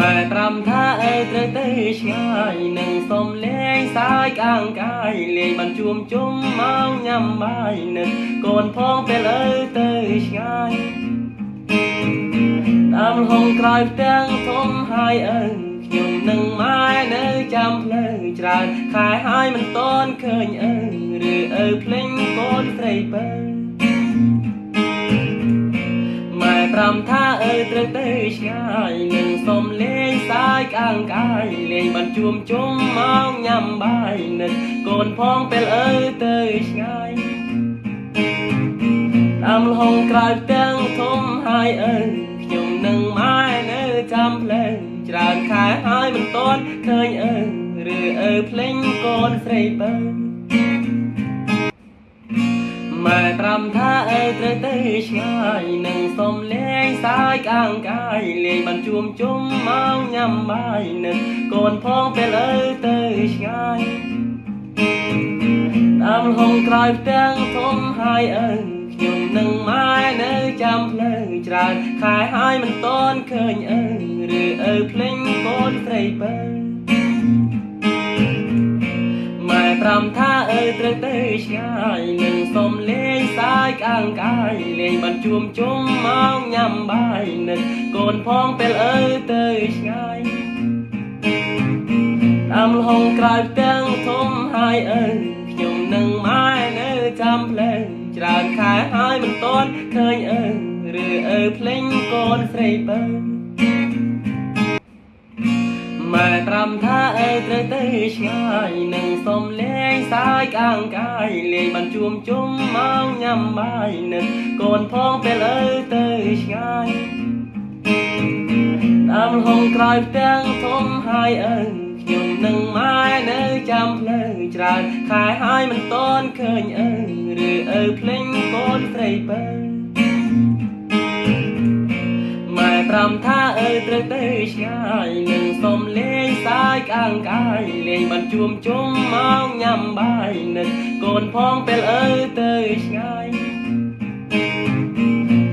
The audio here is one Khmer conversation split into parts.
ម៉ែប្រាំថាអើត្រូវទៅឆ្ងាយនឹងសុំលេងសាយកាងកាយលេងបានជួមជុំមកញ៉ាំបាយនឹកកូនផងពេលអើទៅឆ្ងាយតាមហងក្រោយផ្ទាំងធំហើយអើខ្ញុំនឹងម៉ែនៅចាំផ្លូវច្រើនខែហើយមិនតន់ឃើញអើឬអើភ្លេងកូនត្រីបើម៉ែប្រាំថាអើត្រូវទៅឆ្ងាយនឹងសុំលេងសាយកាងកាយលេងបានជួមជុំមកញ៉ាំបាយនឹកកូនផងពេលអើទៅឆ្ងាយតាមហងក្រោយផ្ទាំងធំហើយអើខ្ញុំនឹងម៉ែនៅចាំផ្លូវច្រើនខែហើយមិនតន់ឃើញអើឬអើភ្លេងកូនស្រីបើម៉ែប្រាំថាអើត្រូវទៅឆ្ងាយនឹងសុំលេងសាយកាងកាយលេងបានជួមជុំមកញ៉ាំបាយនឹកកូនផងពេលអើទៅឆ្ងាយតាមហងក្រោយផ្ទាំងធំហើយអើខ្ញុំនឹងម៉ែនៅចាំផ្លូវច្រើនខែហើយមិនតន់ឃើញអើឬអើភ្លេងកូនស្រីបើម៉ែប្រាំថាអើត្រូវទៅឆ្ងាយនឹងសុំលេងសាយកាងកាយលេងបានជួមជុំមកញ៉ាំបាយនឹកកូនផងពេលអើទៅឆ្ងាយតាមហងក្រោយផ្ទាំងធំហើយអើខ្ញុំនឹងម៉ែនៅចាំផ្លូវច្រើនខែហើយមិនតន់ឃើញអើឬអើភ្លេងកូនស្រីបើម៉ែប្រាំថាអើត្រូវទៅឆ្ងាយនឹងសុំលេងសាយកាងកាយលេងបានជួមជុំមកញ៉ាំបាយនឹកកូនផងពេលអើទៅឆ្ងាយតាមហងក្រោយផ្ទាំងធំហើយអើខ្ញុំនឹងម៉ែនៅចាំផ្លូវច្រើនខែហើយមិនតន់ឃើញអើឬអើភ្លេងកូនស្រីបើម៉ែប្រាំថាអើត្រូវទៅឆ្ងាយនឹងសុំលេងសាយកាងកាយលេងបានជួមជុំមកញ៉ាំបាយនឹកកូនផងពេលអើទៅឆ្ងាយ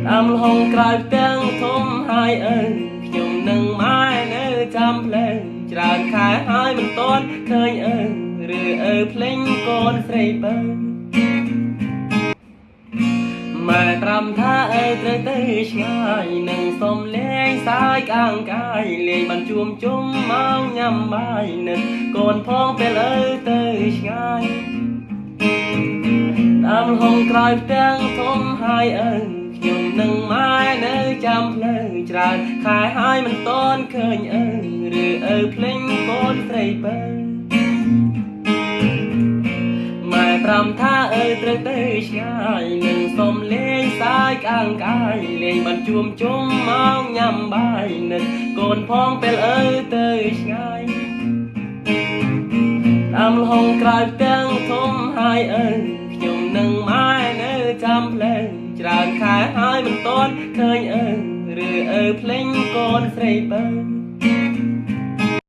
តាមហងក្រោយផ្ទាំងធំហើយអើខ្ញុំនឹងម៉ែនៅចាំផ្លូវច្រើនខែហើយមិនតន់ឃើញអើឬអើភ្លេងកូនស្រីបើម៉ែប្រាំថាអើត្រូវទៅឆ្ងាយនឹងសុំលេងសាយកាងកាយលេងបានជួមជុំមកញ៉ាំបាយនឹកកូនផងពេលអើទៅឆ្ងាយតាមហងក្រោយផ្ទាំងធំហើយអើខ្ញុំនឹងម៉ែនៅចាំផ្លូវច្រើនខែហើយមិនតន់ឃើញអើឬអើភ្លេងកូនស្រីបើម៉ែប្រាំថាអើត្រូវទៅឆ្ងាយនឹងសុំលេងសាយកាងកាយលេងបានជួមជុំមកញ៉ាំបាយនឹកកូនផងពេលអើទៅឆ្ងាយតាមហងក្រោយផ្ទាំងធំហើយអើខ្ញុំនឹងម៉ែនៅចាំផ្លូវច្រើនខែហើយមិនតន់ឃើញអើឬអើភ្លេងកូនស្រីបើ